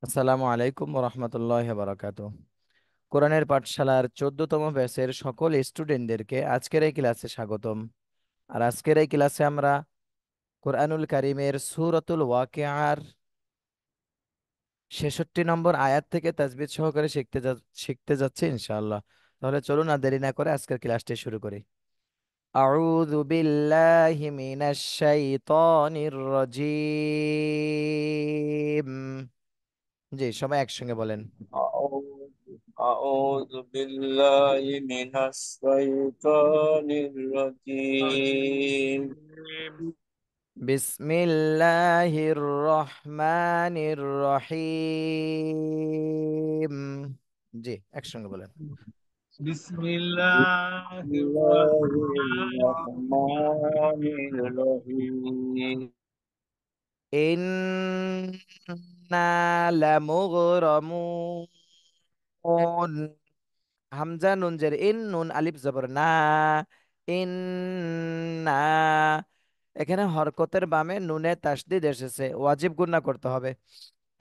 আসসালামু আলাইকুম রহমতুল্লাহ বারাকাতু। কোরআনের পাঠশালার 14তম ব্যাচের সকল স্টুডেন্টদেরকে আজকের এই ক্লাসে স্বাগতম। আর আজকের এই ক্লাসে আমরা কোরআনুল কারীমের সূরাতুল ওয়াকিআর 66 নম্বর আয়াত থেকে তাজবিদ সহকারে শিখতে যাচ্ছি ইনশাআল্লাহ। তাহলে চলুন আর দেরি না করে আজকের ক্লাসটি শুরু করি। আউযু বিল্লাহি মিনাশ শাইতানির রাজীম। জি, সবাই একসঙ্গে বলেন। أعوذ أعوذ بالله من الشيطان الرجيم. বিসমিল্লাহির রহমানির রহিম। জি, একসঙ্গে বলেন। بسم الله بسم الله الرحمن الرحمن الرحيم. ইন্না লামুগরামুন। হামজা নুন জের ইন, নুন আলিফ জবর না। ইন্না, এখানে হরকতের বামে নুনে তাসদিদ এসেছে, ওয়াজিব গুন্না করতে হবে।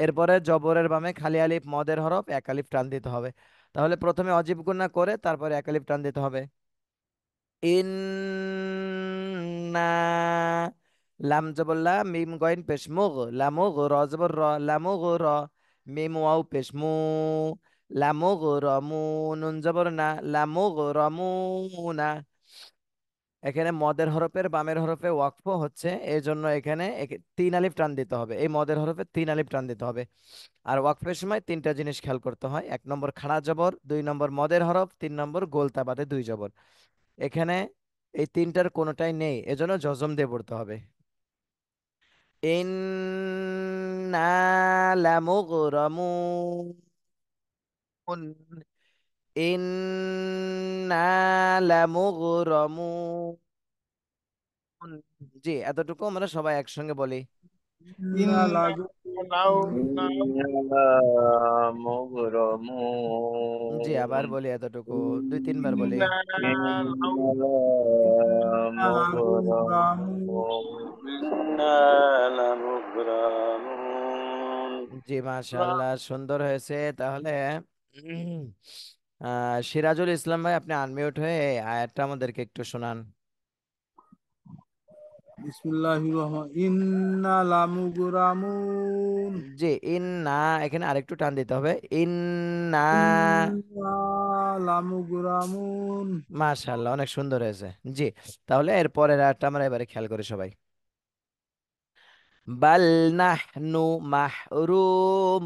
এরপরে জবরের বামে খালি আলিফ মদের হরফ, এক আলিফ টান দিতে হবে। তাহলে প্রথমে অজীব গুন্না করে তারপরে এক আলিফ টান দিতে হবে। ইন্না, লাম জবর লা, মিম গইন পেশ মুগ, লামুগ র জবর র, লামুগ র, মিম ওয়াও পেশ মু, লামুগ র মু, নুন জবর না, লামুগ র মু না। এখানে মদের হরফের বামের হরফে ওয়াকফ হচ্ছে, এই জন্য এখানে তিন আলিফ টান দিতে হবে। এই মদের হরফে তিন আলিফ টান দিতে হবে। আর ওয়াকফের সময় তিনটা জিনিস খেয়াল করতে হয়: এক নম্বর খাড়া জবর, দুই নম্বর মদের হরফ, তিন নম্বর গোলতা বাদে দুই জবর। এখানে এই তিনটার কোনোটাই নেই, এজন্য জজম দিয়ে পড়তে হবে। ইন্না লামুগরামুন। ইন্না লামুগরামুন। জি, এতটুকু আমরা সবাই একসঙ্গে বলি। إنا إنا জি, আবার مغرمون. বলি এতটুকু, দুই তিনবার বলি। إنا مغرمون. إنا لمغرمون. জি, মাশাআল্লাহ, সুন্দর হয়েছে। তাহলে উম, সিরাজুল ইসলাম ভাই, আপনি আনমিউট হয়ে এই আয়াতটা আমাদেরকে একটু শোনান। বিসমিল্লাহির রহমান ইন্না লামুগরামুন জি, ইন্না, এখানে আরেকটু টান দিতে হবে। ইন্না। ইন্না লামুগরামুন মাশাআল্লাহ, অনেক সুন্দর হয়েছে। জি, তাহলে এরপরের আয়াতটা আমরা এবারে খেয়াল করি সবাই। বাল নাহনু মাহরুমুন।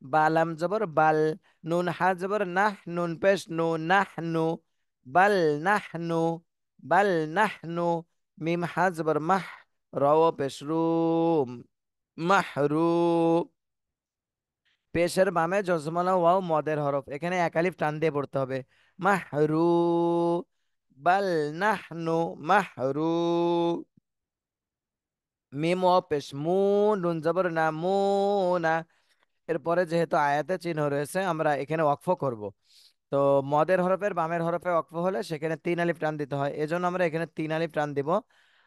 বালাম জবর বাল, নুন হা জবর নাহ, নুন পেশ নু, নাহনু। বাল নাহনু, বাল নাহনু, মিম হা জবর মাহ, র পেশ রু, মাহরু। পেশের বামে জজমালা ওয়াও মদের হরফ, এখানে এক আলিফ টান দিয়ে পড়তে হবে। মাহরু, বাল নাহনু মাহরু। মিম ও পেশ মু, নুন জবর না, মু না। এরপরে যেহেতু আয়াতে চিহ্ন রয়েছে, আমরা এখানে ওয়াকফ করব। তো মদের হরফের বামের হরফে ওয়াকফ হলে সেখানে তিন আলিফ টান দিতে হয়, এজন্য আমরা এখানে তিন আলিফ টান দিব।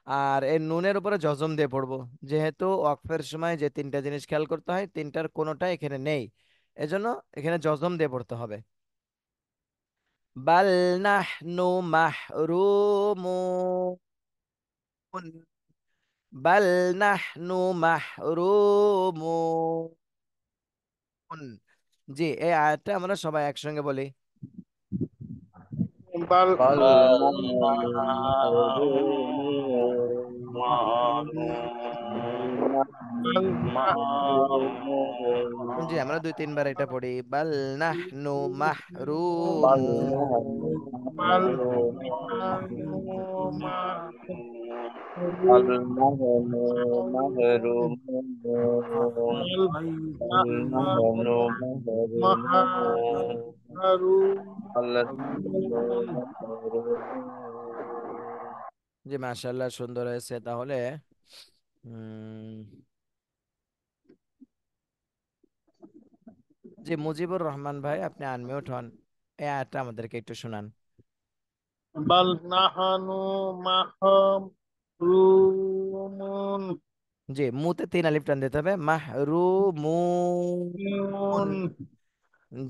আর এই নুনের উপরে জজম দিয়ে পড়বো। যেহেতু ওয়াকফের সময় যে তিনটা জিনিস খেয়াল করতে হয়, তিনটার কোনোটা এখানে নেই, এজন্য এখানে জজম দিয়ে পড়তে হবে। বাল নাহনু মাহরুমুন। বাল নাহনু মাহরুমুন। জি, এই আয়াতটা আমরা সবাই একসঙ্গে বলি। বাল بل نحن বাল জি, আমরা দুই তিনবার এটা পড়ি। বাল নাহনু بل মাহরুমুন। বাল بل نحن محرومون. بل نحن محرومون. بل نحن محرومون. জি, মাশাআল্লাহ, সুন্দর হয়েছে। তাহলে উম জি, মুজিবুর রহমান ভাই, আপনি আনমিউট হন, এই আয়াতটা আমাদেরকে একটু শোনান। বাল নাহানু মাহরুমুন জি, মুতে 3 আলিফ টান দিতে হবে, মাহরুমুন। নুন।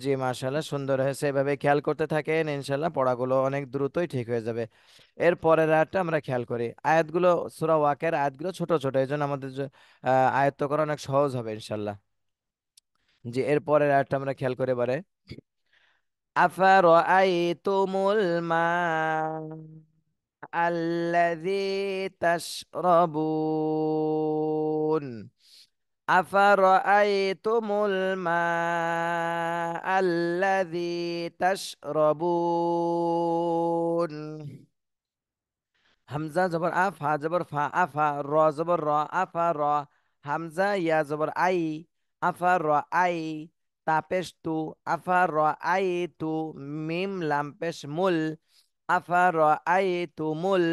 জি মাশাআল্লাহ, সুন্দর হয়েছে। এভাবে খেয়াল করতে থাকেন, ইনশাআল্লাহ পড়াগুলো অনেক দ্রুতই ঠিক হয়ে যাবে। এর পরের আয়াতটা আমরা খেয়াল করি। আয়াতগুলো সূরা ওয়াকিয়ার আয়াতগুলো ছোট ছোট, এই জন্য আমাদের আয়ত্ত করা অনেক সহজ হবে ইনশাআল্লাহ। জি, এর পরের আয়াতটা আমরা খেয়াল করে এবারে। আফারাআইতুমুল মা আল্লাযী তাশরাবুন। আফারাআইতুমুল মা আল্লাযী তাশরাবুন। হামজা জবর আ, ফা জবর ফা, আফা, র জবর র, আফা র। হামজা ইয়া জবর আই, আফা র আই। তাপেশ তু, আফা র আই তু। মিম লাম পেশ মুল, আফা র আই তু মুল।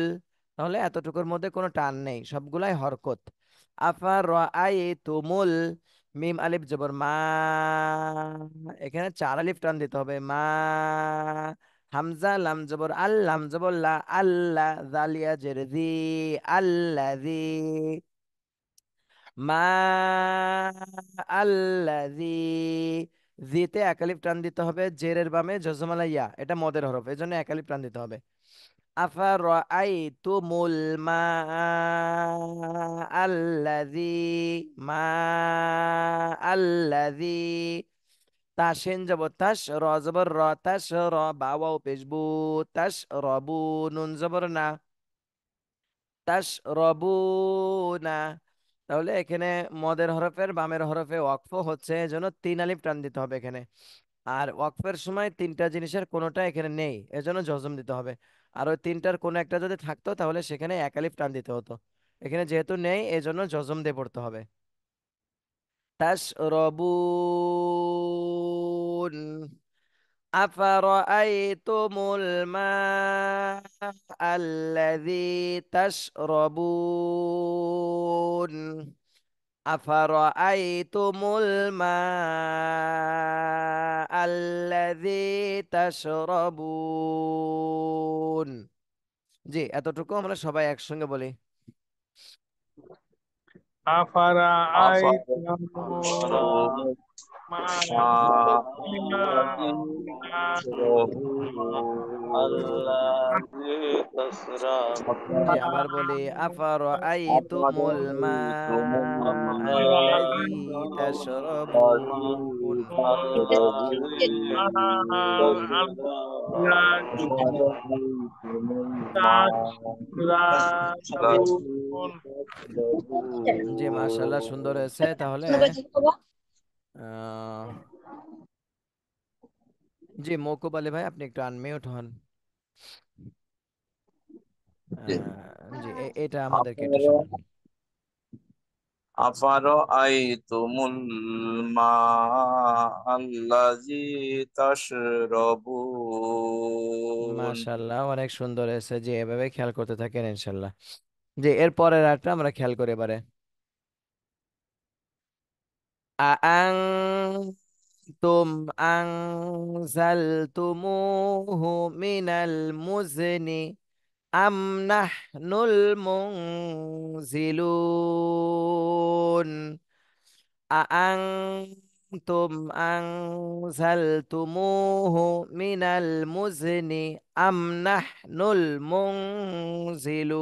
তাহলে এতটুকুর মধ্যে কোনো টান নেই, সবগুলাই হরকত। আফা র আই তু মুল। মিম আলিফ জবর মা, এখানে 4 আলিফ টান দিতে হবে, মা। হামজা লাম জবর আল, লাম জবর লা, আল্লাহ, জালিয়া জের জি, আল্লাযী। মা আল্লাযী, জিতে 1 আলিফ টান দিতে হবে, জেরের বামে জজমালা ইয়া, এটা মদের হরফ, এজন্য 1 আলিফ টান দিতে হবে। আফারাআইতুমুল মা আল্লাযী, মা আল্লাযী। তাসিন যাব তাস, র জবর র, তাস র, বা ওয়াও পেশবু, তাস রবু। নুন জবর না, তাস রবু না। তাহলে এখানে মদের হরফের বামের হরফে ওয়াকফ হচ্ছে, এজন্য 3 আলিফ টান দিতে হবে এখানে। আর ওয়াকফের সময় তিনটা জিনিসের কোনোটা এখানে নেই, এজন্য জজম দিতে হবে। আর ওই তিনটার কোনো একটা যদি থাকতো তাহলে সেখানে 1 আলিফ টান দিতে হতো। এখানে যেহেতু নেই, এজন্য জজম দিয়ে পড়তে হবে। তাশরবুন। আফারাআইতুমুল মা আল্লাযী তাশরবুন। আফারাআইতুমুল মা আল্লাযী তাশরবুন। জি, এতটুকু আমরা সবাই একসঙ্গে বলি। আফারা আইতামুল أفرأيتم মা الذي تشربون الذي জি, تسربون আবার বলি। আফারাআইতুমুল মা أفرأيتم আল্লাযী الذي তাশরাবুন। تشربون أفرأيتم الماء الذي জি মাশাআল্লাহ, تشربون সুন্দর হয়েছে। তাহলে আহ, জি মৌকুব আলী ভাই, আপনি একটু আনমিউট হন। জি, এটা আমাদেরকে একটু শোনান। أفرأيتم الماء الذي تشربون মাশাআল্লাহ, অনেক সুন্দর হয়েছে। জি, এভাবে খেয়াল করতে থাকেন ইনশাআল্লাহ। জি, এর পরের আরেকটা আমরা খেয়াল করে এবারে। আআনতুম আনজালতুমুহু মিনাল মুজনি আম নাহনুল মুনজিলুন। আআনতুম আনজালতুমুহু মিনাল মুজনি আম নাহনুল মুনজিলুন।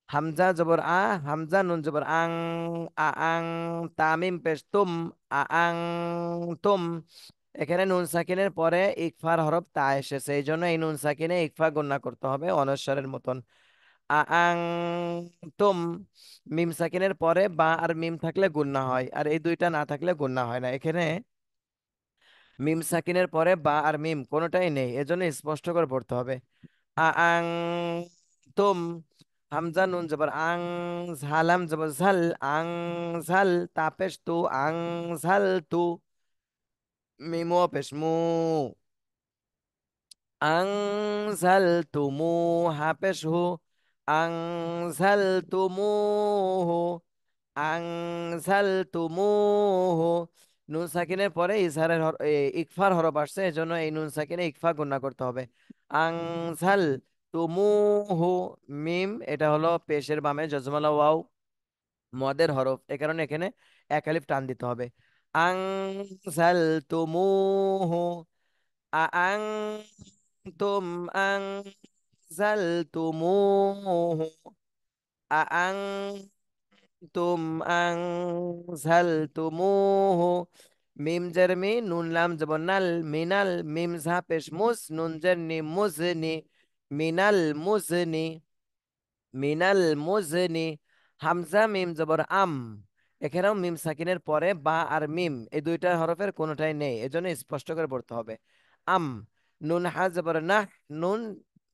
হামজা জবর আ, হামজা নুন জবর আং, আং। তামিম পেশ তুম, আং তুম। এখানে নুন সাকিনের পরে ইকফার হরফ তা এসেছে, এই জন্য এই নুন সাকিনে ইকফা গুণা করতে হবে অনস্বরের মতন। আং তুম। মিম সাকিনের পরে বা আর মিম থাকলে গুণা হয়, আর এই দুইটা না থাকলে গুণা হয় না। এখানে মিম সাকিনের পরে বা আর মিম কোনোটাই নেই, এজন্য স্পষ্ট করে পড়তে হবে। আং তুম। হামজা নুন জবর আং, ঝালাম জবর ঝাল, আং ঝাল। তাপেশ তু, আং ঝাল তু। মিমো পেশ মু, আং ঝাল তুমু। হাপেশ হু, আং ঝাল তুমু হু, আং ঝাল তুমু হু। নুন সাকিনের পরে ইকফার হরফ আসছে, এজন্য এই নুন সাকিনে ইকফা গুণা করতে হবে। আং ঝাল তুমুহু। মিম এটা হলো পেশের বামে জজমালা ওয়াও, মদের হরফ, এ কারণে এখানে এক আলিফ টান দিতে হবে। আং জাল তুমুহু, আং তুম আং জাল তুমুহু, আং তুম আং জাল তুমুহু। মিম জের মি, নুন লাম জবর নাল, মিনাল, মিম ঝা পেশ মুস, নুন জের নি, মুজনি, মিনাল মুজনি, মিনাল মুজনি। হামজা মিম জবর আম, এখানেও মিম সাকিনের পরে বা আর মিম এই দুইটা হরফের কোনোটাই নেই, এজন্য স্পষ্ট করে পড়তে হবে। আম, নুন হা জবর নাহ, নুন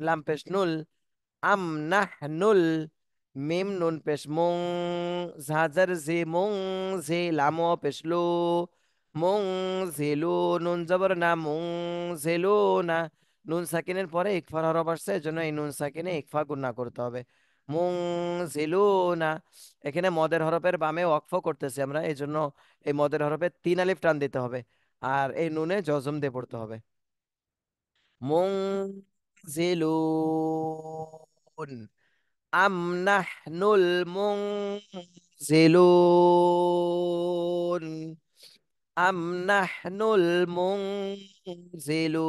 লাম পেশ নুল, আম নাহ নুল, মিম নুন পেশ মুং, ঝাজার জি মুং, জি লাম ও পেশ লু, মুং জিলু, নুন জবর না, মুং জিলু না। নুন সাকিনের পরে ইকফার হরফ আসছে, এজন্য এই নুন সাকিনে ইকফা গুণা করতে হবে। মুং জিলু না। এখানে মদের হরফের বামে ওয়াকফ করতেছি আমরা, এই জন্য এই মদের হরফে তিন আলিফ টান দিতে হবে, আর এই নুনে জজম দিয়ে পড়তে হবে। মুনজিলুন, আম নাহনুল মুনজিলুন, আম নাহনুল মুনজিলুন।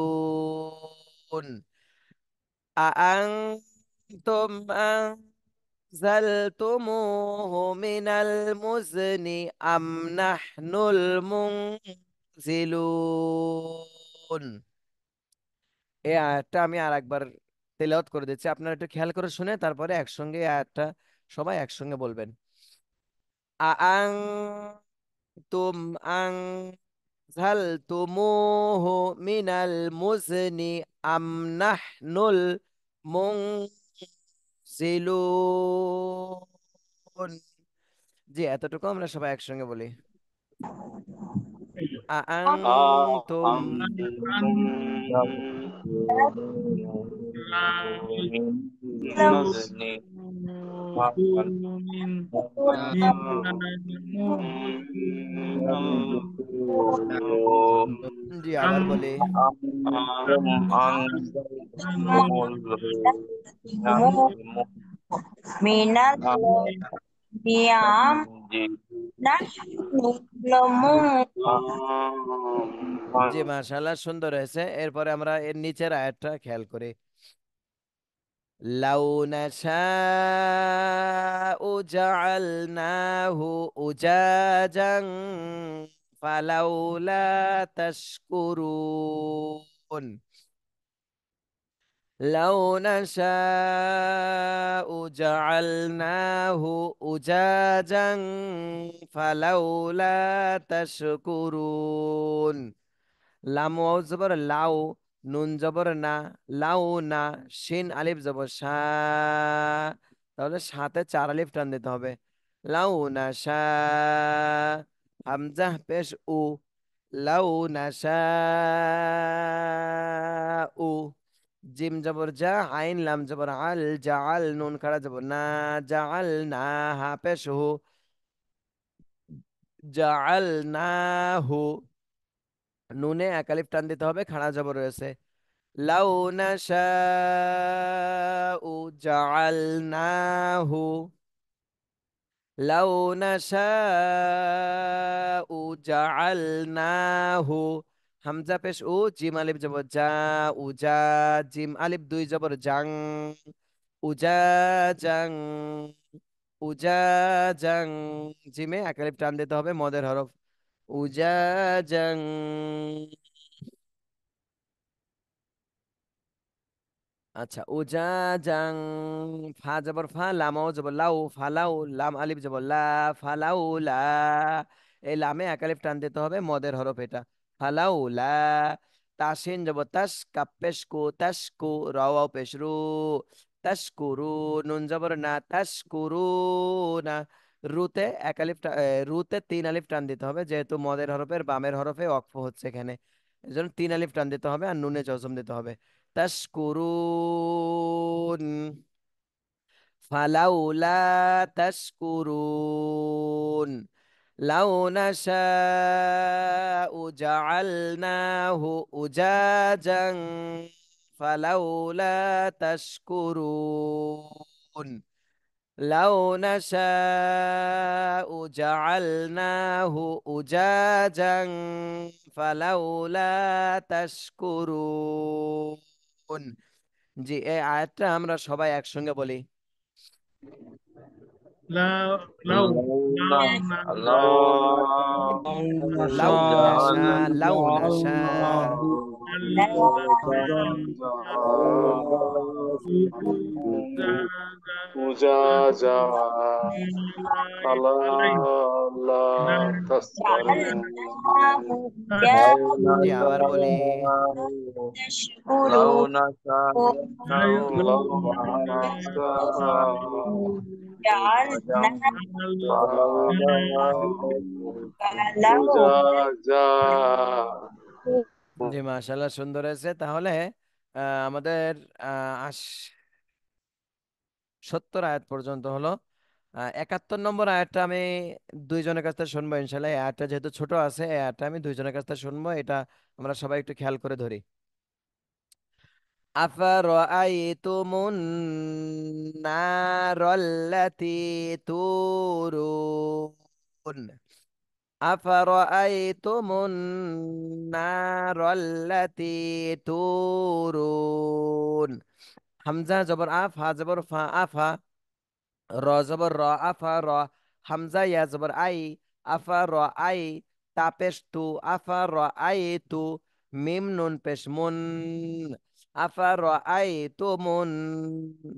আআনতুম আনজালতুমুহু মিনাল মুজনি আম নাহনুল মুনজিলুন। এই আয়াতটা আমি আর একবার তেলাওয়াত করে দিচ্ছি, আপনারা একটু খেয়াল করে শুনে তারপরে একসঙ্গে এই আয়াতটা সবাই একসঙ্গে বলবেন। আং তুম আং ঝাল তুমুহু মিনাল মুজনি আম নাহনুল মুনজিলুন। জি, এতটুকু আমরা সবাই একসঙ্গে বলি। আং তুম أأنتم من المزن জি আবার বলি। أأنتم أنزلتم المزن minal diam জি মাশাআল্লাহ, সুন্দর হয়েছে। এরপরে আমরা এর নিচের আয়াতটা খেয়াল করি। লাউ নাশাউ জাআলনাহু উজাজান ফালাউলা তাশকুরুন। লাউ নাশাউ জাআলনাহু উজাজান ফালাউলা তাশকুরুন। লাম ওয়াও জবর লাউ, নুন জবর না, লাউ না, শিন আলিফ জবর শা, তাহলে সাথে চার আলিফ টান দিতে হবে। লাউ না শা, হামজা পেশ উ, লাউ না শা উ। জিম জবর যা, আইন লাম জবর আল, জাআল নুন খাড়া জবর না, জাআল না, হা পেশ হু, জাআল না হু। নুনে এক আলিফ টান দিতে হবে, খাড়া জবর রয়েছে। লাউ নাশাউ জাআলনাহু, লাউ নাশাউ জাআলনাহু। হামজা পেশ উ, জিম আলিফ জবর যা, উজা, জিম আলিফ দুই জবর জাং, উজা জাং, উজা জাং। জিমে এক আলিফ টান দিতে হবে, মদের হরফ। উজা জাং। আচ্ছা, উজা জাং, ফা জবর ফা, লামাও জবর লাউ, ফালাউ, লাম আলিফ জবর লা, ফালাউ লা। এই লামে এক আলিফ টান দিতে হবে, মদের হরফ এটা। ফালাউ লা। তাসিন জবর তাস, কাপ পেশ কু, তাস কু, রাওয়াও পেশ রু, তাস কুরু, নুন জবর না, তাস কুরু না। রুতে এক আলিফ রুতে তিন আলিফ টান দিতে হবে, যেহেতু মদের হরফের বামের হরফে ওয়াকফ হচ্ছে এখানে, এজন্য তিন আলিফ টান দিতে হবে আর নুনে জজম দিতে হবে। তাশকুরুন, ফালাউলা তাশকুরুন। লাউ নাশাউ জাআলনাহু উজাজান ফালাউলা তাশকুরুন। লাউ নাশাউ জাআলনাহু উজাজান ফালাউলা তাশকুরুন। জি, এই আয়াতটা আমরা সবাই একসঙ্গে বলি। লাউ লাউ لولا লাউ না لو লাউ নাশা, লাউ নাশা। جعلناه أجاجا فلا لا جعلناه تسألون জি, আবার বলি। لو تشكرون نشاء لمسخناه جعلناه له زجاجا জি, মাশাআল্লাহ, সুন্দর হয়েছে। তাহলে আমাদের 70 আয়াত পর্যন্ত হলো। 71 নম্বর আয়াতটা আমি দুইজনের কাছ থেকে শুনবো ইনশাল্লাহ। এই আয়াতটা যেহেতু ছোট আছে, এই আয়াতটা আমি দুইজনের কাছ থেকে শুনবো। এটা আমরা সবাই একটু খেয়াল করে ধরি। আফারাআইতুমুন নারাল্লাতী তুরুন। আফারাআইতুমুন নারাল্লাতী তুরুন। হামজা জবর আফ, হা জবর ফা, আফা। র জবর র, আফা র। হামজা ইয়া জবর আই, আফা র আই। তা পেশ তু, আফা র আই তু। মিম নুন পেশ মুন, আফা র আই তু মুন।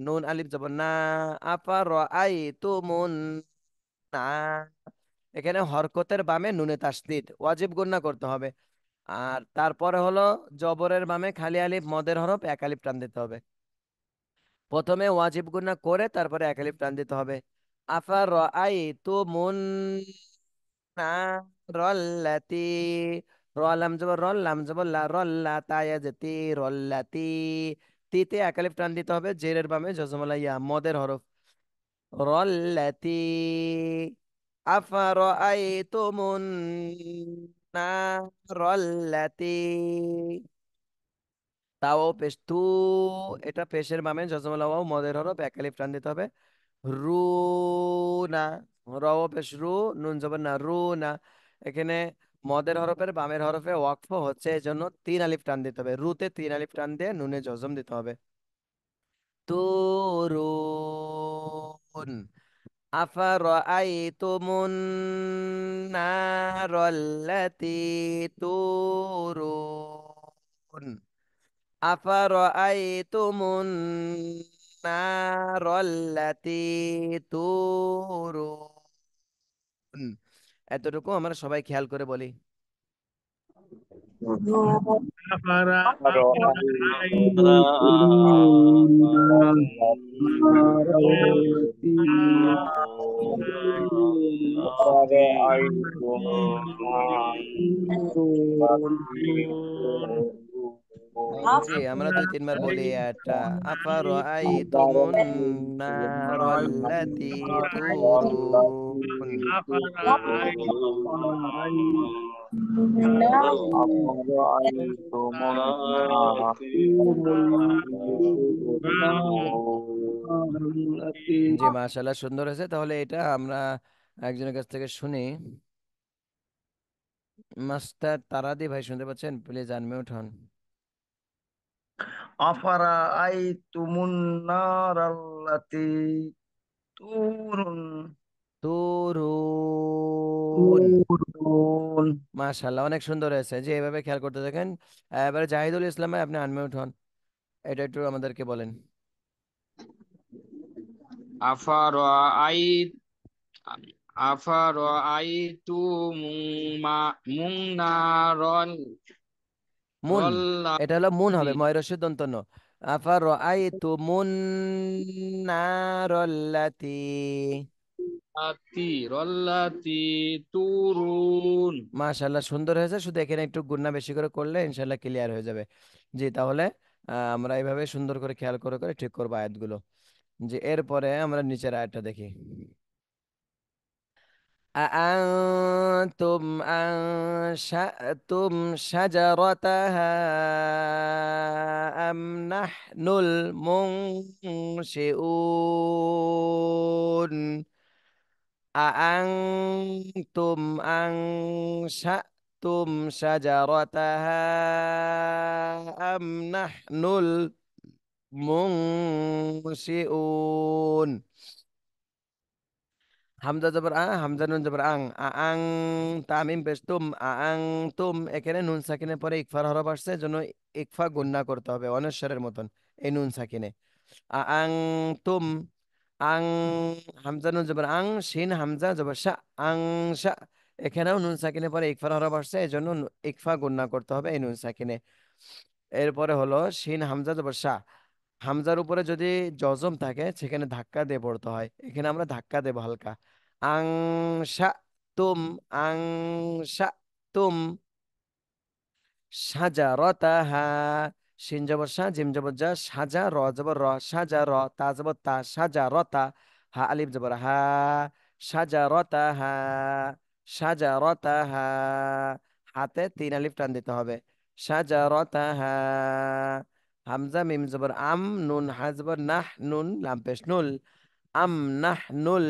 নুন আলিফ জবর না, আফা র আই তু মুন না। এখানে হরকতের বামে নুনে তাসদিদ, ওয়াজিব গুন্না করতে হবে। আর তারপরে হলো জবরের বামে খালি আলিফ, মদের হরফ, এক আলিফ টান দিতে হবে। প্রথমে ওয়াজিব গুন্না করে তারপরে এক আলিফ টান দিতে হবে। আফা রাআই তু মুন রল্লাতি। র লাম জবর রল, লাম জবর লা, রল্লা তায়া যেতি, রল্লাতি। তিতে এক আলিফ টান দিতে হবে, জেরের বামে জজমালা ইয়া, মদের হরফ। রল্লাতি। আফা রাআই তু মুন রল্লাতি। তাও পেশ তু, এটা পেশের বামে জজমালা ওয়াও, মদের হরফ, এক আলিফ টান দিতে হবে। রু না, রও পেশ রু, নুন জবর না, রু না। এখানে মদের হরফের বামের হরফে ওয়াকফ হচ্ছে, এই জন্য তিন আলিফ টান দিতে হবে। রুতে তিন আলিফ টান দিয়ে নুনে জজম দিতে হবে। তুরুন। আফারাআইতুমুন নারাল্লাতী তুরুন। আফারাআইতুমুন নারাল্লাতী তুরুন। এতটুকু আমরা সবাই খেয়াল করে বলি। আফারা আফারা আই জি, আমরা দুই তিনবার বলি এটা। আফারাআইতুমুন নারাল্লাতী তুরুন। আফারা আই أفرأيتم النار জি, মাশাআল্লাহ, সুন্দর হয়েছে। তাহলে এটা আমরা একজনের কাছ থেকে শুনি। মাস্টার তারাদি ভাই শুনতে পাচ্ছেন? প্লিজ আনমিউট হন। আফারাআইতুমুন নারাল্লাতী তুরুন তুরুন। তুরুন। মাশাআল্লাহ, অনেক সুন্দর হয়েছে। যে এভাবে খেয়াল করতে থাকেন। এবারে জাহিদুল ইসলাম ভাই, আপনি আনমিউট হন, এটা একটু আমাদেরকে বলেন। আফারাআইত মুন মুন, এটা হলো মুন রল্লাতি হবে, ময়রসের দন্ত ন। আফারাআইতুমুন নারাল্লাতী। রল্লাতি তুরুন। মাশাআল্লাহ, সুন্দর হয়েছে। শুধু এখানে একটু গুন্না বেশি করে করলে ইনশাল্লাহ ক্লিয়ার হয়ে যাবে। জি, তাহলে আমরা এইভাবে সুন্দর করে খেয়াল করে করে ঠিক করবো আয়াতগুলো। জি, এরপরে আমরা নিচের আয়াতটা দেখি। أأنتم أنشأتم شجرتها أم نحن المنشئون أأنتم أنشأتم شجرتها أم نحن المنشئون হামজা জবর হামজা নুন জবর আং তামিম পেশ তুম এখানে নুন সাকিনের পরে ইকফার হরফ আসছে জন্য ইকফা গুন্না করতে হবে অনস্বরের মতন এই নুন সাকিনে আং তুম আং হামজা নুন জবর শিন হামজা জবর আং শা এখানেও নুন সাকিনের পরে ইকফার হরফ আসছে এই জন্য ইকফা গুন্না করতে হবে এই নুন সাকিনে। এরপরে হলো শিন হামজা জবর হামজার উপরে যদি জজম থাকে সেখানে ধাক্কা দিয়ে পড়তে হয়, এখানে আমরা ধাক্কা দেবো হালকা। আং সা তুম আং সা তুম সাজারতাহা শিন জবর জিম জবর জা সাজা র জবর র সাজা র তা জবর তা সাজা রতা হা আলিফ জবর হা সাজারতাহা সাজারতাহা হাতে তিন আলিফ টান দিতে হবে সাজারতাহা। হামজা মিম জবর নুন হা জবর নুন লাম পেশ নুল আম নুল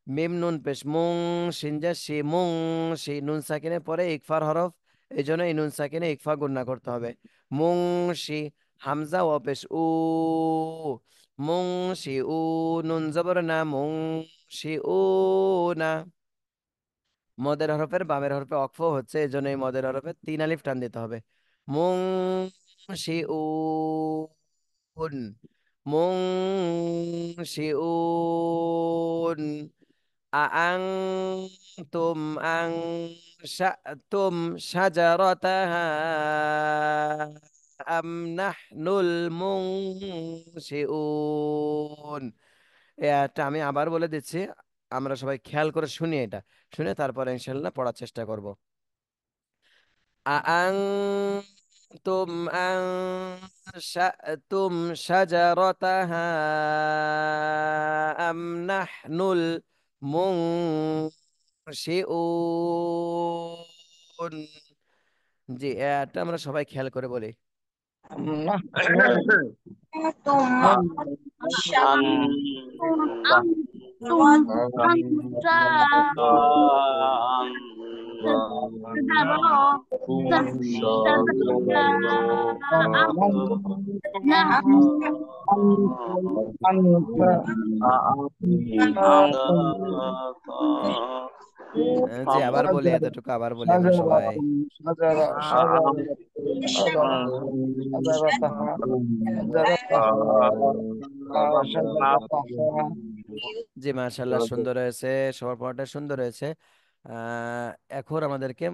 মিম নুন পেশ শিনজা শি নুন সাকিনের পরে ইকফার হরফ এই জন্য এই নুন সাকিনে ইকফা গুন্না করতে হবে মুং শি হামজা ও পেশ মুং শি নুন জবর না শি না মদের হরফের বামের হরফে অক্ফ হচ্ছে এই জন্য এই মদের হরফে তিন আলিফ টান দিতে হবে মুং শি মুনশিউন আআনতুম আনশা'তুম শাজারাতাহা আম নাহনুল মুনশিউন। এটা আমি আবার বলে দিচ্ছি, আমরা সবাই খেয়াল করে শুনি, এটা শুনে তারপরে ইনশাল্লাহ পড়ার চেষ্টা করব। أأنتم أنشأتم شجرتها أم نحن المنشئون। জি এটা আমরা সবাই খেয়াল করে বলি। तुम জি আবার বলি, এতটুকু আবার বলি আমরা সবাই। জি মাশাল্লাহ সুন্দর হয়েছে, সবার পড়াটা সুন্দর হয়েছে। এখন আমাদেরকে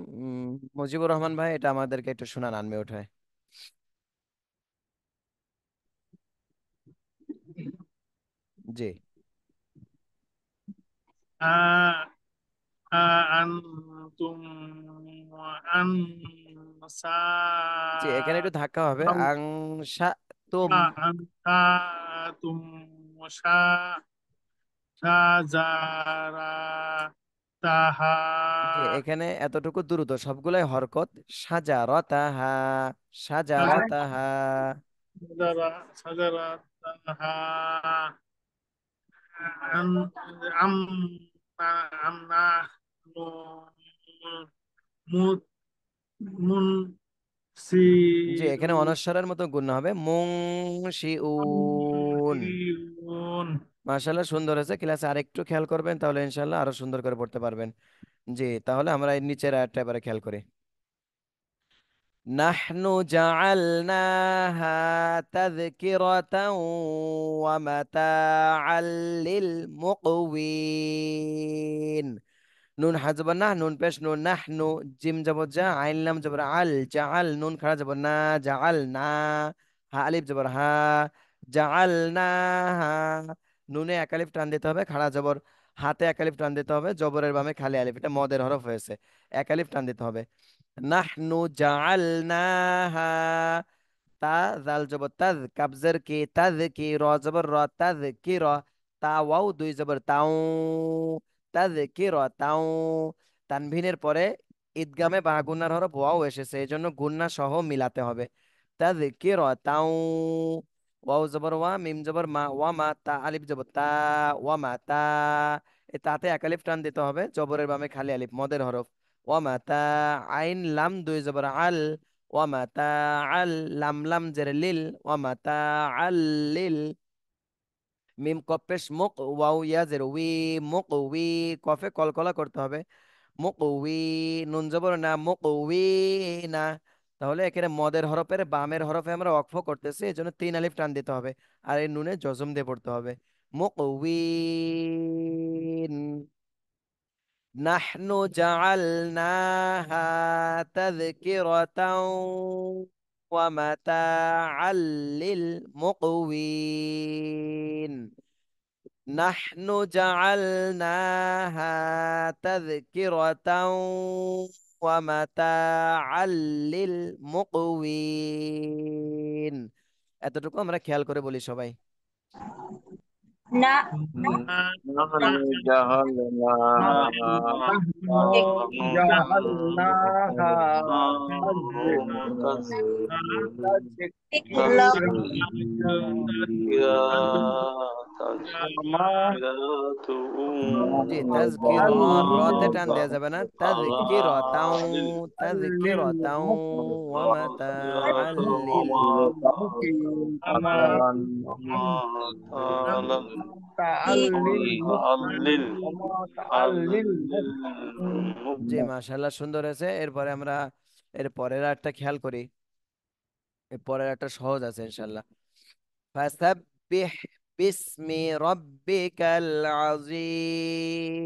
মুজিবুর রহমান ভাই এটা আমাদেরকে একটু শোনান আনমিউট হয়। জি أأنتم أنسى জি এখানে একটু ধাক্কা হবে তুম। أنتم شجرتها জি এখানে এতটুকু দ্রুত সবগুলাই হরকত সাজা রতাহা সাজা রতাহা। شجرتها أم أم أم نحن জি এখানে অনস্বরের মতো গুণ হবে মুং শিউন। منشئون মাশাল্লাহ সুন্দর হয়েছে, ক্লাসে আরেকটু খেয়াল করবেন তাহলে ইনশাল্লাহ আরো সুন্দর করে পড়তে পারবেন। জি তাহলে আমরা এই নিচের আয়াতটা এবারে খেয়াল করি। নাহনু জাআলনাহা তাযকিরাতাও ওয়া মাতাআল লিল মুকউইন। নুন হাজবার না নুন পেশ নুন নাহনু জিম জবর জা আইন লাম জবর জাআল নুন খাড়া জবর না জাআল না হা আলিফ জবর জাআল না হা নুনে এক আলিফ টান দিতে হবে, খাড়া জবর হাতে এক আলিফ টান দিতে হবে, জবরের বামে খালি আলিফ, এটা মদের হরফ হয়েছে, এক আলিফ টান দিতে হবে। নাহনু জাআলনাহা তা জাল জবর তাজ কাবজের কি তাজ কি র জবর র তাজ কি র তা ওয়াও দুই জবর তাও তাযকিরাতাও, তানভিনের পরে ঈদগামে বা গুন্নার হরফ ওয়াও এসেছে, এই জন্য গুন্না সহ মিলাতে হবে। তাযকিরাতাও, ওয়াও জবর ওয়া, মিম জবর মা, ওয়া মা তা, আলিফ জবর তা, ওয়া মা তা, এ তাতে এক আলিফ টান দিতে হবে, জবরের বামে খালি আলিফ, মদের হরফ। ওয়া মা তা, আইন লাম দুই জবর আল, ওয়া মা তা আল, লাম লাম জের লিল, ওয়া মা তা আল লিল, মিম কপেশ মুক, ওয়াও ইয়া জের উই, মুক উই, কফে কলকলা করতে হবে, মুক উই, নুন জবর না, মুক উই না। তাহলে এখানে মদের হরফের বামের হরফে আমরা ওয়াকফ করতেছি, এই জন্য তিন আলিফ টান দিতে হবে, আর এই নুনে জজম দিয়ে পড়তে হবে। মুক উইন, নাহনু জাআলনাহা তাযকিরাতাও ওয়া মাতাআল লিল মুকউইন। নাহনু জাআলনাহা তাযকিরাতাও ওয়া মাতাআল লিল মুকউইন। এতটুকু আমরা খেয়াল করে বলি সবাই। না نحن جعلناها نحن جعلناها تذكيرا وما জি তাজকির, রতে টান দেওয়া যাবে না, তাজকির তাও, তাজকির তাও, ওয়া মাতাআল লিল। জি মাশাআল্লাহ, সুন্দর হয়েছে। এরপরে আমরা এর পরের একটা খেয়াল করি, এর পরের একটা সহজ আছে ইনশাআল্লাহ। ফাসাব্বিহ বিসমি রাব্বিকাল আযীম।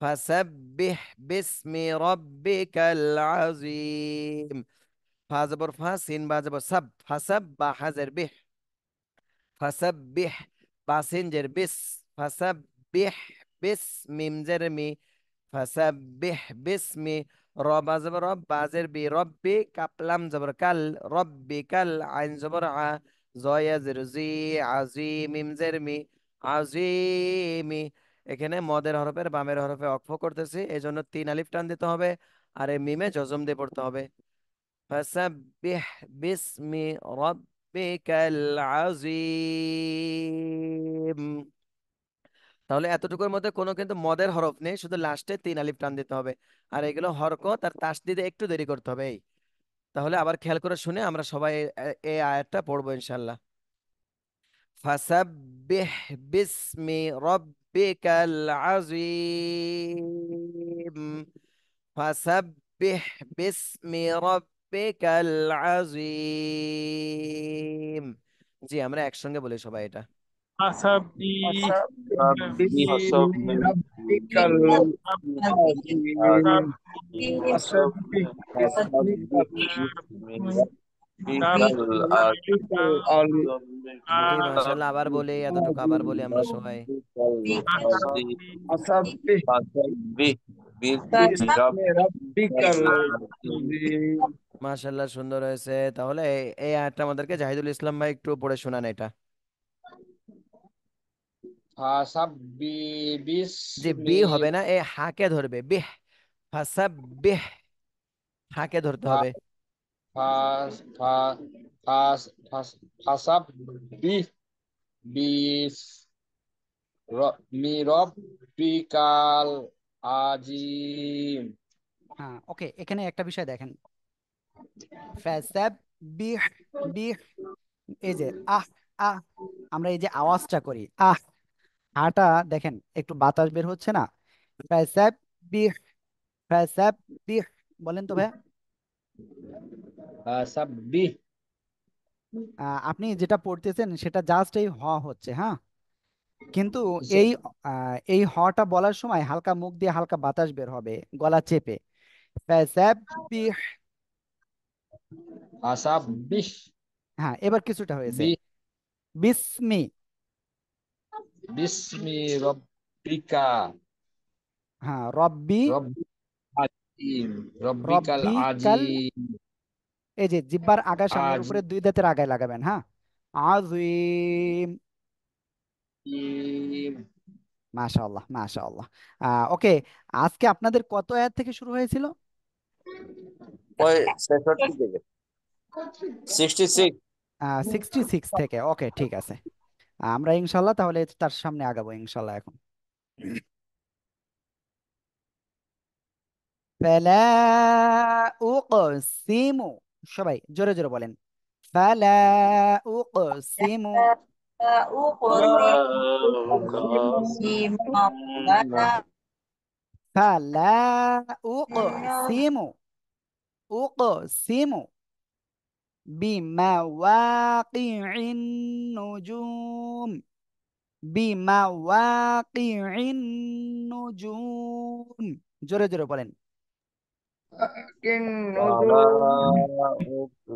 ফাসাব্বিহ বিসমি রাব্বিকাল আযীম। ফা জবর ফা, সিন বা জবর সাব, ফাসাব বা হাজের বিহ, ফাসাব্বিহ, বাসিন জের বিস, ফাসাব্বিহ বিস, মিম জের মি, ফাসাব্বিহ বিসমি, র বা জবর রব, বাজের বি, রব্বি, কাপলাম জবর কাল, রব্বি কাল, আইন জবর আ, জয়া জের জি, আজি, মিম জের মি, আজিমি। এখানে মদের হরফের বামের হরফে অক্ফ করতেছি, এই জন্য তিন আলিফ টান দিতে হবে, আর এই মিমে জজম দিয়ে পড়তে হবে। ফাসাব্বিহ বিসমি রাব্বিকাল আযীম। তাহলে এতটুকুর মধ্যে কোনো কিন্তু মদের হরফ নেই, শুধু লাস্টে তিন আলিফ টান দিতে হবে, আর এগুলো হরকত আর তাসদিদে একটু দেরি করতে হবে। এই তাহলে আবার খেয়াল করে শুনে আমরা সবাই এই আয়াতটা পড়বো ইনশাল্লাহ। ফাসাব্বিহ বিসমি রাব্বিকাল আযীম। ফাসাব্বিহ বিসমি রাব্বিকাল আযীম। জি আমরা একসঙ্গে বলি সবাই এটা। আসাবি باسم ربك العظيم فسبح باسم ربك জি মাশাআল্লাহ, আবার বলি, এতটুকু আবার বলি আমরা সবাই। فسبح باسم ربك العظيم মাশাআল্লাহ, সুন্দর হয়েছে। তাহলে এই আয়াতটা আমাদেরকে জাহিদুল ইসলাম ভাই একটু পড়ে শোনান এটা। ফাসাব্বি যে বি বিসমি হবে না, এই হাকে ধরবে, বিহ, ফাসাব্বিহ, হাকে ধরতে হবে। ফাস ফা- ফাস ফাস ফাসাব্বি বিস মি রব্বিকাল আজিম। হ্যাঁ, ওকে, এখানে একটা বিষয় দেখেন, ফ্যাসাব বিহ, বিহ, এই যে আহ, আহ, আমরা এই যে আওয়াজটা করি আহ, হাটা দেখেন একটু বাতাস বের হচ্ছে না, ফ্যাসাব বিহ, ফ্যাসাব বিহ, বলেন তো ভাইয়া। ফাসাব্বি আপনি যেটা পড়তেছেন সেটা জাস্ট এই হ হচ্ছে, হ্যাঁ, কিন্তু কিসে এই এই হটা বলার সময় হালকা মুখ দিয়ে হালকা বাতাস বের হবে, গলা চেপে, ফ্যাসাব বিহ। ফাসাব্বি হ্যাঁ, এবার কিছুটা হয়েছে, বি বিসমি, বিসমি রব্বিকা হ্যাঁ, রব্বি, রব্বি আজিম রব্বিকাল রব্বি কাল, আজিম এই যে জিব্বার আগা সামনের উপরে আজিম দুই দাঁতের আগায় লাগাবেন, হ্যাঁ, আজিম। মাশাআল্লাহ মাশাআল্লাহ। ওকে, আজকে আপনাদের কত আয়াত থেকে শুরু হয়েছিল? ওই 66 থেকে 66। 66 থেকে। ওকে, ঠিক আছে। আমরা ইনশাল্লাহ তাহলে তার সামনে আগাবো ইনশাল্লাহ এখন। ফালা উকসিমু, সবাই জোরে জোরে বলেন। ফালা উকসিমু। فلا أقسم أقسم بما ولا ফালা উকসিমু। উকসিমু বিমাওয়াকিন নুজুম। বিমাওয়াকিন নুজুম, জোরে জোরে বলেন। فلا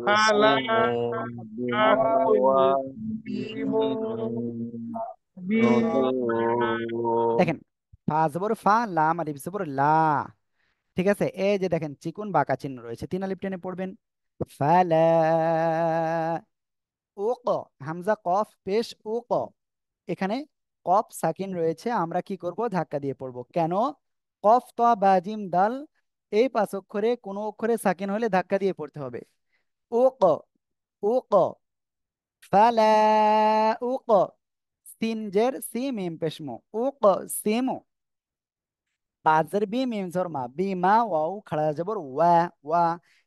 فلا أقسم بما أقسم بما النجوم দেখেন, ফা জবর ফা, লাম আলিফ জবর লা। ঠিক আছে, এই যে দেখেন চিকুন বাঁকা চিহ্ন রয়েছে, তিন আলিফ টেনে পড়বেন। ফালা উক, হামজা কফ পেশ উক। এখানে কফ সাকিন রয়েছে, আমরা কি করব? ধাক্কা দিয়ে পড়বো। কেন? কফ ত বা জিম দাল, এই পাঁচ অক্ষরে কোনো অক্ষরে সাকিন হলে ধাক্কা দিয়ে পড়তে হবে। উক, উক। ফালা উক, সিন জের সি মিম পেশমু, উক সিমু। বাজের বি মিম জের মা, বি মা ওয়াও খাড়া জবর ওয়া, ওয়া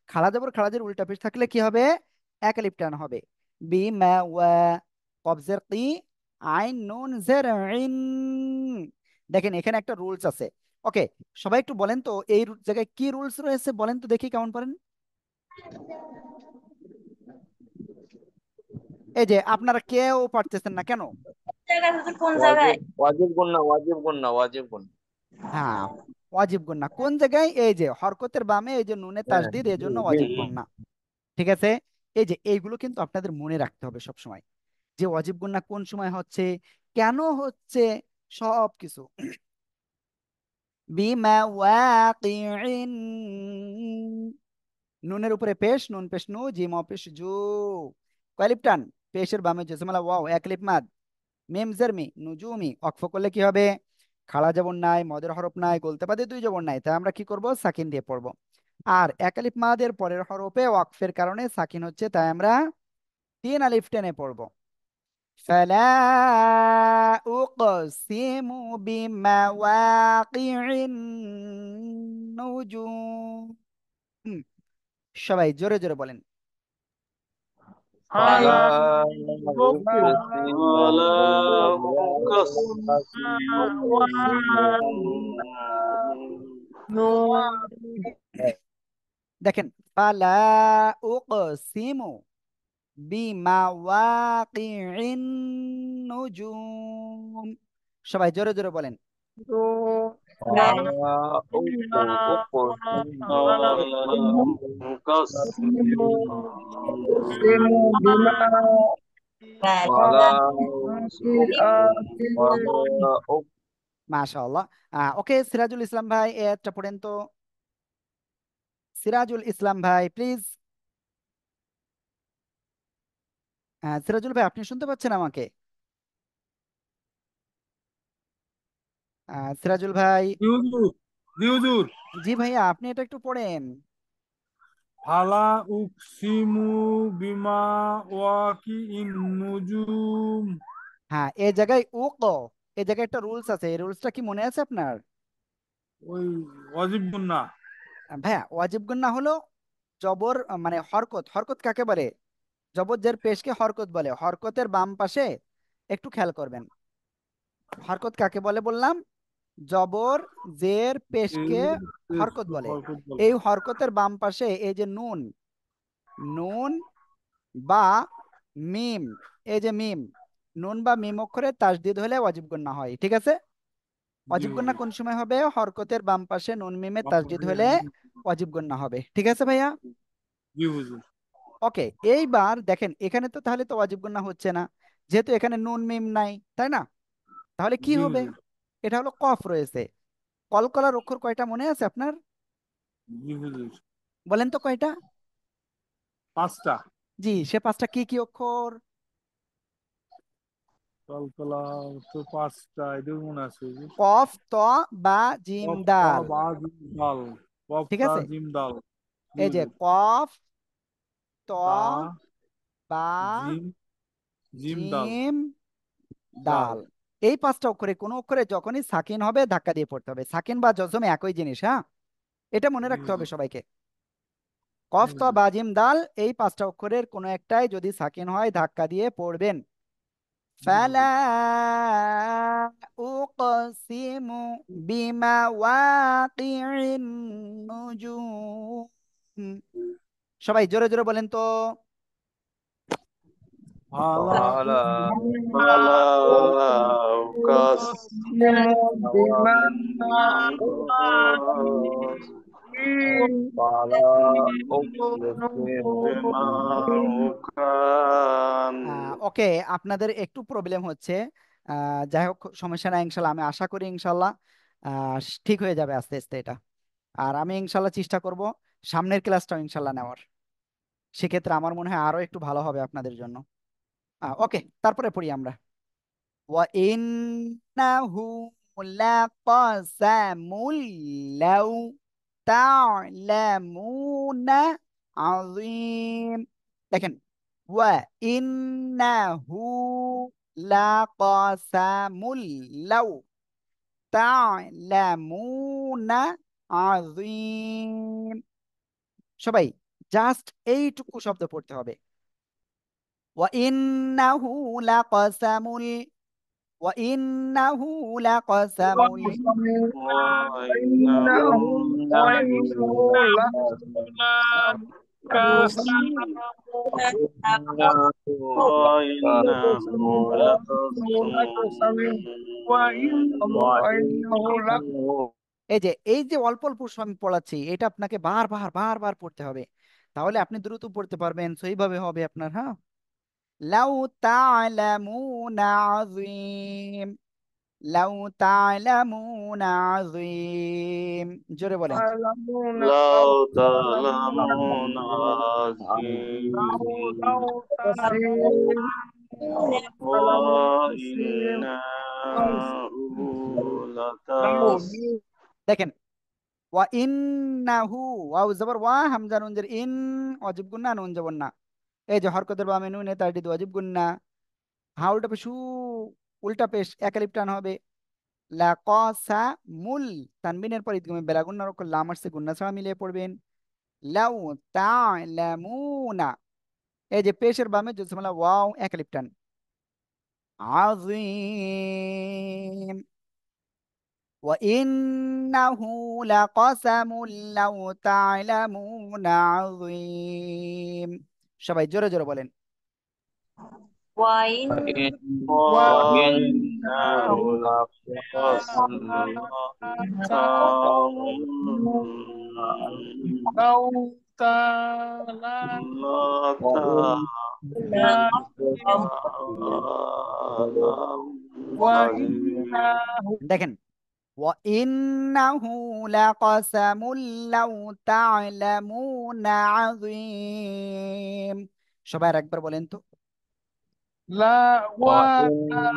খাড়া জবর খাড়া জের উল্টা পেশ থাকলে কি হবে? এক আলিফ টান হবে। বি মা ওয়া। কবজের কি, আইন নুন জের ইন। দেখেন এখানে একটা রুলস আছে। ওকে, সবাই একটু বলেন তো এই জায়গায় কি রুলস রয়েছে, বলেন তো দেখি কেমন পারেন। এই যে আপনারা কেউ পারতেছেন না কেন? জায়গায় হুজুর, কোন জায়গায়? ওয়াজিব ওয়াজিব গুন্না ওয়াজিব গুন্না ওয়াজিব গুন্না। হ্যাঁ, ওয়াজিব গুন্না কোন জায়গায়? এই যে হরকতের বামে এই যে নুনে হ্যাঁ তাসদিদ, এই জি জন্য জি ওয়াজিব জি। গুন্না। ঠিক আছে, এই যে এইগুলো কিন্তু আপনাদের মনে রাখতে হবে সব সময়, যে ওয়াজিব গুন্না কোন সময় হচ্ছে, কেন হচ্ছে, সব কিছু। বিমা ওয়াকিন, নুনের উপরে পেশ, নুন পেশ নু, জিম পেশ জু, কয়লিপ টান? পেশের বামে জজমালা ওয়াও, এক লিপ মাদ। মিম জের মি, নুজুমি, অক্ফ করলে কি হবে? খাড়া জবর নাই, মদের হরফ নাই, গলতে বাদে দুই জবর নাই, তাই আমরা কি করব? সাকিন দিয়ে পড়বো। আর এক আলিফ মাদের পরের হরফে ওয়াকফের কারণে সাকিন হচ্ছে, তাই আমরা তিন আলিফ টেনে পড়বো। ফালা উকসিমু বিমাওয়াকিন নুজুম। সবাই জোরে জোরে বলেন। فلا فلا أقسم فلا أقسم দেখেন, ফালা উকসিমু বিমাওয়াকিন নুজুম। সবাই জোরে জোরে বলেন। فلا أقسم بما ولا মাশাআল্লাহ। ওকে, সিরাজুল ইসলাম ভাই একটা পড়েন তো। সিরাজুল ইসলাম ভাই প্লিজ। সিরাজুল ভাই, আপনি শুনতে পাচ্ছেন আমাকে? সিরাজুল ভাই। হুজুর, জি হুজুর। জি ভাইয়া, আপনি এটা একটু পড়েন। ফালা উকসিমু বিমা ওয়াকিইন নুজুম। হ্যাঁ, এই জায়গায় উক, এই জায়গায় একটা রুলস আছে, এই রুলসটা কি মনে আছে আপনার? ওই ওয়াজিব গুন্না। ভাইয়া, ওয়াজিব গুন্না হলো জবর, মানে হরকত। হরকত কাকে বলে? জবর জের পেশকে হরকত বলে। হরকতের বাম পাশে একটু খেয়াল করবেন, হরকত কাকে বলে বললাম? জবর জের পেশকে হরকত বলে। এই হরকতের বাম পাশে এই যে নুন, নুন বা মিম, এই যে মিম, নুন বা মিম অক্ষরে তাসদিদ হলে ওয়াজিব গুন্না হয়। ঠিক আছে, জি ওয়াজিব গুন্না হুজুর। কোন সময় হবে? হরকতের বাম পাশে নুন মিমে তাসদিদ হলে ওয়াজিব গুন্না হবে। ঠিক আছে ভাইয়া? জি হুজুর। ওকে, এইবার দেখেন এখানে তো তাহলে তো ওয়াজিব গুন্না হচ্ছে না, যেহেতু এখানে নুন মিম নাই, তাই না? তাহলে কি জি হবে? হুজুর। এটা হলো কফ রয়েছে। কলকলার অক্ষর কয়টা মনে আছে আপনার? জি হুজুর। বলেন তো কয়টা? 5টা। জি, সে পাঁচটা কি কি অক্ষর? কলকলা তো পাঁচটা এটাও মনে আছে যে কফ ত বা জিম কপ তা দাল। বা জিম দাল কপ ঠিক তা আছে, জিম দাল জি এই যে হুজুর কফ ত তা বা জিম জিম দাল জিম দাল দাল। এই পাঁচটা অক্ষরে কোনো অক্ষরে যখনই সাকিন হবে ধাক্কা দিয়ে পড়তে হবে। সাকিন বা জজম একই জিনিস, হ্যাঁ, এটা মনে জি রাখতে হবে হুজুর সবাইকে। জি কফ ত হুজুর বা জিম দাল এই পাঁচটা অক্ষরের কোনো একটাই যদি সাকিন হয় ধাক্কা দিয়ে পড়বেন। জি ফালা হুজুর উকসিমু বিমাওয়াকিন নুজুম। সবাই জোরে জোরে বলেন তো। ভালা على فلا أقسم أقسم بما بالنفس فلا أقسم بما كان ওকে, আপনাদের একটু প্রবলেম হচ্ছে। যাই হোক, সমস্যা নাই, ইনশাল্লাহ আমি আশা করি ইনশাল্লাহ ঠিক হয়ে যাবে আস্তে আস্তে এটা। আর আমি ইনশাল্লাহ চেষ্টা করব সামনের ক্লাসটাও ইনশাল্লাহ নেওয়ার। সেক্ষেত্রে আমার মনে হয় আরো একটু ভালো হবে আপনাদের জন্য। ওকে, তারপরে পড়ি আমরা। وإنه لقسم لو تعلمون عظيم। দেখেন وإنه لقسم لو تعلمون عظيم। সবাই জাস্ট এইটুকু শব্দ পড়তে হবে। وإنه لقسم وإنه لقسم وقسم وإنه وإنه وإنه لقسم لقسم إنه وإنه لقسم وإنه وإنه এই যে অল্প অল্প আমি পড়াচ্ছি, এটা আপনাকে বারবার বারবার পড়তে হবে, তাহলে আপনি দ্রুত পড়তে পারবেন, সহিভাবে হবে আপনার। হ্যাঁ, লাউ তা'লামুনা আযীম, লাউ তা'লামুনা আযীম, জোরে বলেন। تعلمون لو لو تعلمون تعلمون عظيم لو تعلمون تعلمون وإنه لو দেখেন ওয়া ইন্নাহু, ওয়াও জবর ওয়া, হামজা নুন জের ইন, অজিব গুন্না নুন জবর না। এই যে হরকতের বামে নুনে তারটি অজিব গুন্না। হা উল্টা পেশ শু, উল্টা পেশ এক আলিফ টান হবে। লা কসা মুল, তানবিনের পর ইদগামে বেলা গুন্নার অক্ষর লাম আসছে, গুন্না ছাড়া মিলিয়ে পড়বেন। লাউ তা'লামুনা, এই যে পেশের বামে জুজমালা ওয়াও এক আলিফ টান। আযীম, وإنه لقسم لو تعلمون عظيم। সবাই জোরে জোরে বলেন। وإن وإنه لقسم لو تعلمون لا تعلم দেখেন وإنه لقسم لو تعلمون عظيم। সবাই আর একবার বলেন তো। لا وإنه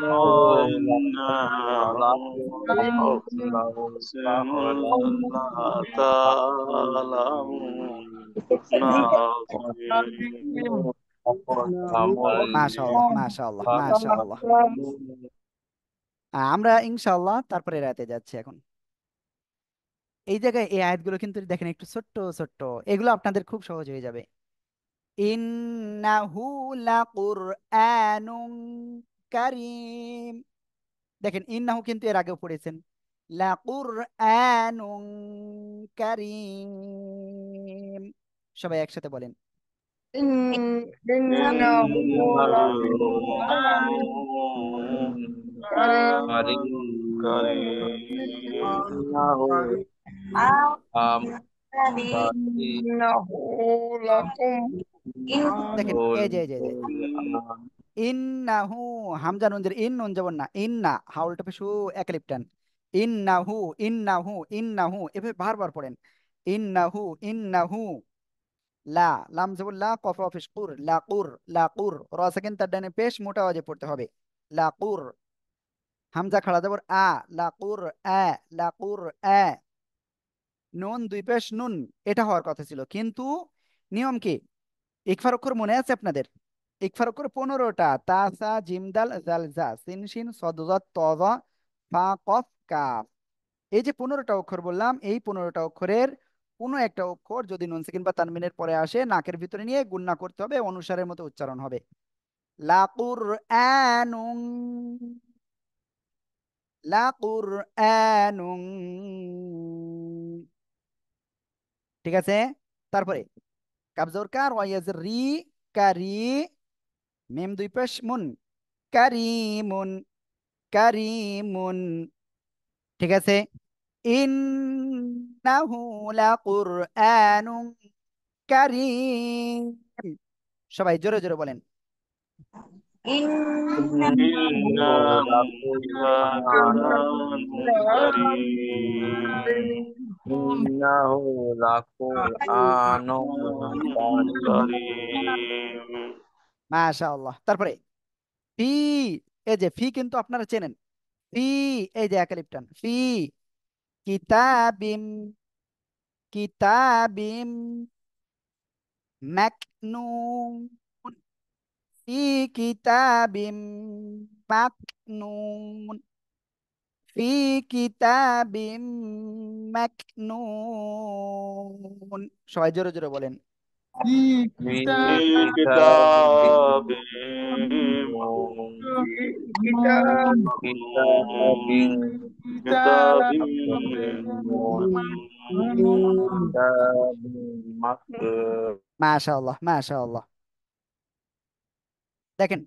لقسم لا تعلمون عظيم মাশাআল্লাহ মাশাআল্লাহ মাশাআল্লাহ। আমরা ইনশাআল্লাহ তারপরে রাতে যাচ্ছি এখন। এই জায়গায় এই আয়াতগুলো কিন্তু দেখেন একটু ছোট্ট ছোট্ট, এগুলো আপনাদের খুব সহজ হয়ে যাবে। ইন্নাহু লাকুরআনুন কারীম। দেখেন ইন্নাহু কিন্তু এর আগেও পড়েছেন, লাকুরআনুন কারীম। সবাই একসাথে বলেন। إنه لقرآن كريم كريم إنه لكم দেখেন এই যে এই যে এই যে ইন্নাহু, হামজা নুন জের ইন, নুন জবর না, ইন্না, হাউলটা পেশু এক আলিফ টান। ইন্নাহু ইন্নাহু ইন্নাহু, এভাবে বারবার পড়েন। ইন্নাহু ইন্নাহু, লা, লাম জবর লা, কফ অফিস কুর, লাকুর লাকুর, র সেকেন্ড তার ডানে পেশ মোটা আওয়াজে পড়তে হবে। লাকুর, হামজা খাড়া জবর আ, লাকুর আ, লাকুর আ। নুন দুই পেশ নুন, এটা হওয়ার কথা ছিল, কিন্তু নিয়ম কি? ইকফার অক্ষর মনে আছে আপনাদের? ইকফার অক্ষর 15টা, তা সা জিম দাল জাল জা সিন শিন সদ জ ত জ ফা কফ কাফ। এই যে 15টা অক্ষর বললাম, এই 15টা অক্ষরের কোনো একটা অক্ষর যদি নুন সেকেন্ড বা তানবিনের পরে আসে, নাকের ভিতরে নিয়ে গুণনা করতে হবে, অনুসারের মতো উচ্চারণ হবে। লাকুর আনুং, লাকুর আনুং। ঠিক আছে? তারপরে কাবজর কার ওয়াইজ রি, কারি, মিম দুই পেশ মুন, কারিমুন, কারিমুন। ঠিক আছে? ইন্নাহু লাকুরআনুন কারীম। সবাই জোরে জোরে বলেন। إن إنه لقرآن كريم إنه لقرآن كريم মাশাআল্লাহ। তারপরে ফি, এই যে ফি কিন্তু আপনারা চেনেন। ফি, এই যে একালিপটান ফি, কিতাবিম, কিতাবিম মাকনুন, ফি কিতাবিম মাকনুন, ফি কিতাবিম মাকনুন। সবাই জোরে জোরে বলেন। في في في كتاب كتاب مكنون كتاب كتاب مكنون كتاب كتاب مكنون مكنون كتاب مكنون মাশাআল্লাহ মাশাআল্লাহ। দেখেন,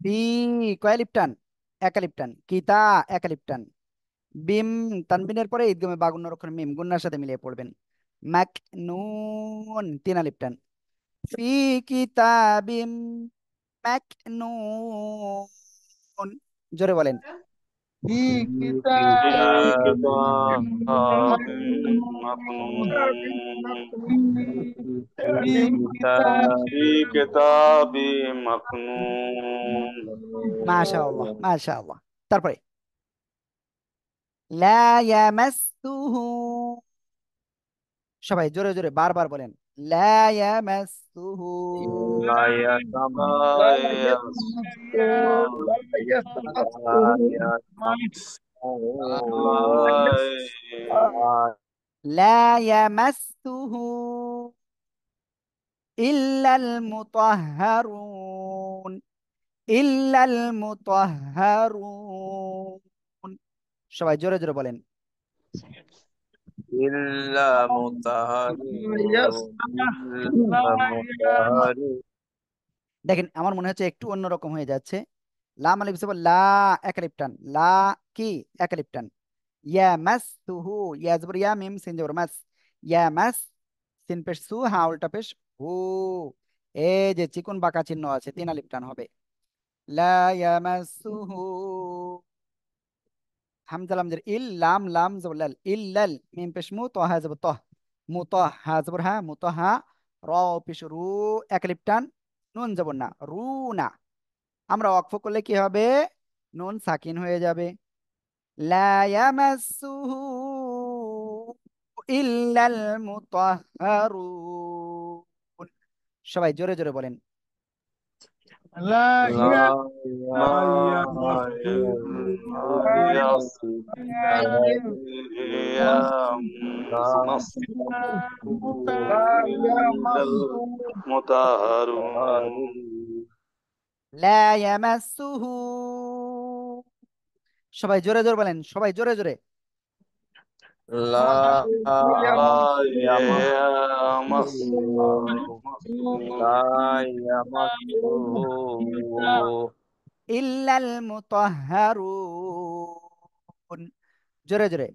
ফি কয়ালিপটান, একালিপটান, কিতা একালিপটান, বিম তানবিনের পরে ঈদগামে বাগুন্নর অক্ষর মিম গুন্নার সাথে মিলিয়ে পড়বেন। মাকনুন তিন আলিপটান, ফি কিতাবিম মাকনুন। জোরে বলেন। في في في كتاب كتاب كتاب مكنون مكنون في كتاب كتاب في كتاب مكنون মাশাআল্লাহ মাশাআল্লাহ। তারপরে লা ইয়ামাসসুহু, সবাই জোরে জোরে বারবার বলেন। লা ইয়ামাসসুহু, لا يسمع لا يمسه يسمع لا يمسه لا يسمع مس লা ইয়ামাসসুহু ইল্লাল মুতাহহারুন, ইল্লাল মুতাহহারুন। সবাই জোরে জোরে বলেন। إلا مطهرون لا إلا مطهرون দেখেন আমার মনে হচ্ছে একটু অন্যরকম হয়ে যাচ্ছে। লা মানে বুঝতে পারল, লা একালিপটান, লা কি একালিপটান, ইয়া মাস তুহু, ইয়া জবর ইয়া মিম সিন জবর মাস, ইয়া মাস সিন পেশ সু হা উল্টা পেশ হু, এই যে চিকন বাঁকা চিহ্ন আছে তিন আলিপটান হবে। লা ইয়ামাসসুহু, হামজা লাম জের ইল, লাম লাম জবর লাল, ইল্লাল মিম পেশ মু তো হা জবর তহ, মু তো হা জবর হা, মু তো হা, র পেশ রু, একালিপটান, নুন জবর না, রু না। আমরা ওয়াকফ করলে কি হবে? নুন সাকিন হয়ে যাবে। লা ইয়ামাসসুহু ইল্লাল মুতাহহারুন। সবাই জোরে জোরে বলেন। لا لا ما يمسه لا إلا يمسه المطهرون লা ইয়ামাসসুহু, সবাই জোরে জোরে বলেন, সবাই জোরে জোরে। لا لا يمسه يمسه لا يمسه ইল্লাল মুতাহহারুন, জোরে জোরে,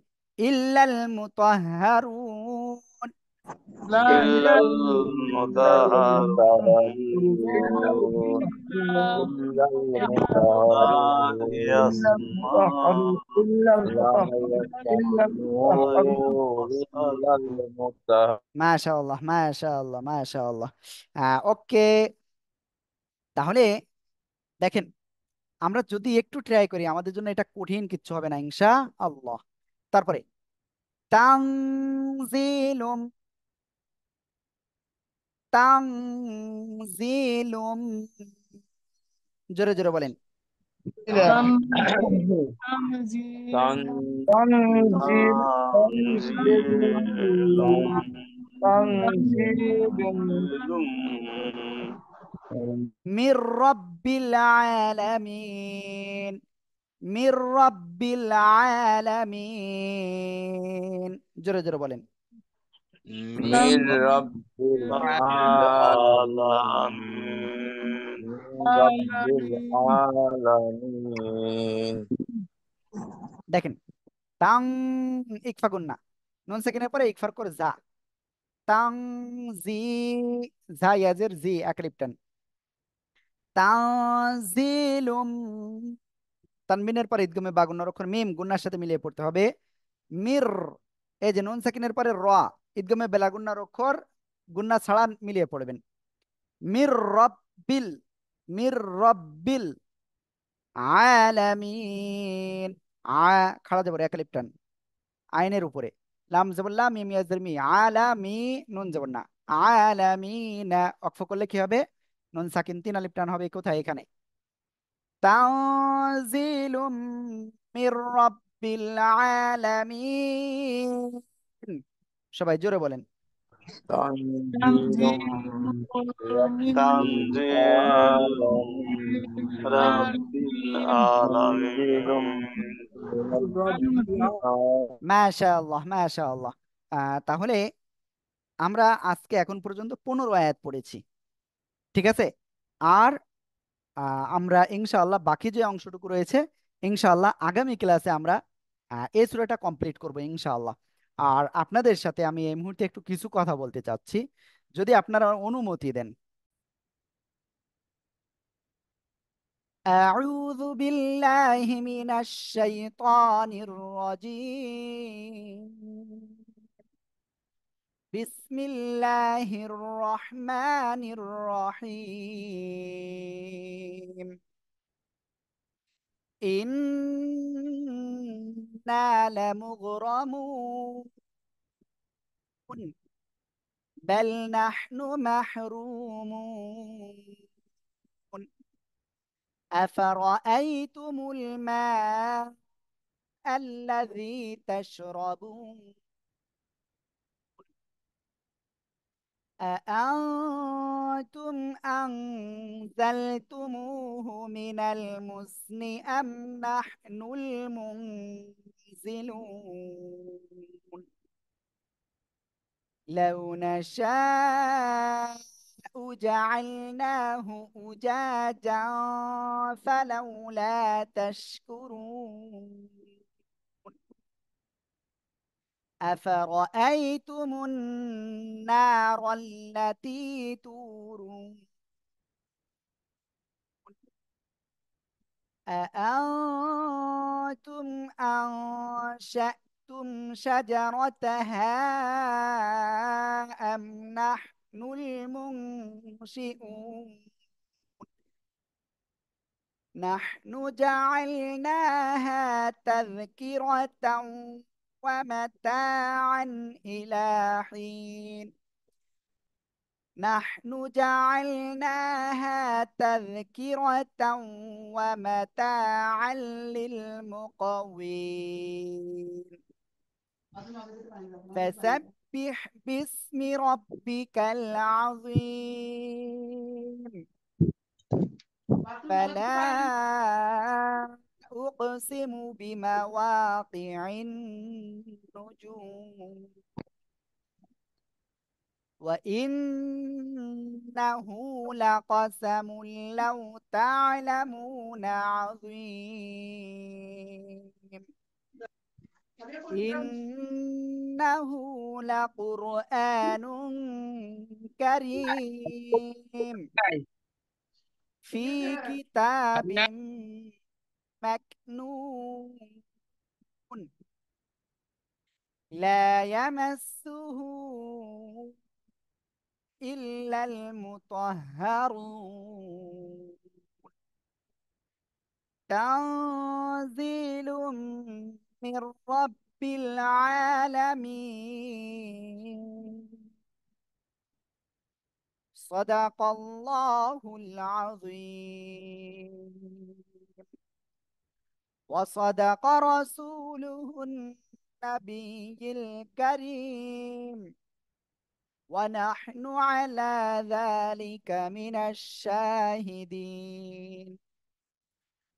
ইল্লাল মুতাহহারুন। لا إلا المطهرون المطهرون إلا لا المطهرون يسمع إلا لا المطهرون إلا المطهرون يسمعون إلا المطهرون মাশাআল্লাহ মাশাআল্লাহ মাশাআল্লাহ। ওকে, তাহলে দেখেন আমরা যদি একটু ট্রাই করি আমাদের জন্য এটা কঠিন কিচ্ছু হবে না ইনশা আল্লাহ। তারপরে তানজিলুম, তানজিলুম, জোরে জোরে বলেন। তান تنزيل تنزيل মির রাব্বিল আলামিন, মির রাব্বিল আলামিন, জোরে জোরে বলেন। মির রাব্বিল আলামিন, মির রাব্বিল আলামিন। দেখেন তাং, ইকফা গুন্না, নুন সেকেন্ডের পরে ইকফার করে যা, তাং জি, যা ইয়াজের জি একলিপটান, তানজিলুম, তানবিনের পরে ইদগমে বা গুন্নার অক্ষর মিম গুন্নার সাথে মিলিয়ে পড়তে হবে। মির, এই যে নুন সাকিনের পরে র, ইদগমে বেলা গুন্নার অক্ষর গুন্না ছাড়া মিলিয়ে পড়বেন। মির রব্বিল, মির রব্বিল আলামিন, আ খাড়া যাবো একালিপটান আইনের উপরে, লাম জবল্লা মিম ইয়াজের মি, আলামি, নুন জবর না, আলামিনা, অক্ফ করলে কি হবে? নুন সাকিন তিন আলিফ টান হবে কোথায়? এখানে। তানজিলুম মির রাব্বিল আলামিন, সবাই জোরে বলেন। তানজিলুম রাব্বিল আলামিন। মাশাআল্লাহ মাশাআল্লাহ। তাহলে আমরা আজকে এখন পর্যন্ত 15 আয়াত পড়েছি, ঠিক আছে? আর আমরা ইনশাআল্লাহ বাকি যে অংশটুকু রয়েছে ইনশাআল্লাহ আগামী ক্লাসে আমরা এই সূরাটা কমপ্লিট করব ইনশাআল্লাহ। আর আপনাদের সাথে আমি এই মুহূর্তে একটু কিছু কথা বলতে চাচ্ছি, যদি আপনারা অনুমতি দেন। أعوذ بالله من الشيطان الرجيم، بسم الله الرحمن الرحيم. إنا لمغرمون بل نحن محرومون. أفرأيتم الماء الذي تشربون أأنتم أنزلتموه من المزن أم نحن المنزلون؟ لو نشاء جعلناه أجاجا فلولا تشكرون. أفرأيتم النار التي تورون أأنتم أنشأتم شجرتها أم نحن المنشئون؟ نحن جعلناها تذكرة ومتاعا إلى حين. نحن جعلناها تذكرة ومتاعا للمقوين. فسبح باسم ربك العظيم. فلا أقسم بمواقع النجوم وإنه لقسم لو تعلمون عظيم. إنه لقرآن كريم في كتاب مكنون لا يمسه إلا المطهرون تنزيل من رب العالمين صدق الله العظيم وصدق رسوله النبي الكريم ونحن على ذلك من الشاهدين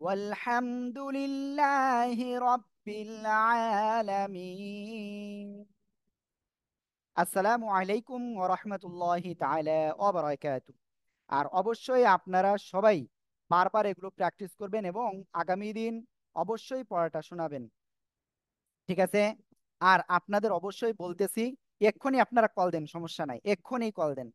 والحمد لله رب العالمين আসসালামু আলাইকুম ওয়া রাহমাতুল্লাহি তাআলা ওয়া বারাকাতুহু। আর অবশ্যই আপনারা সবাই বারবার এগুলো প্র্যাকটিস করবেন এবং আগামী দিন অবশ্যই পড়াটা শোনাবেন, ঠিক আছে? আর আপনাদের অবশ্যই বলতেছি, এক্ষুনি আপনারা কল দেন, সমস্যা নাই, এক্ষুনি কল দেন।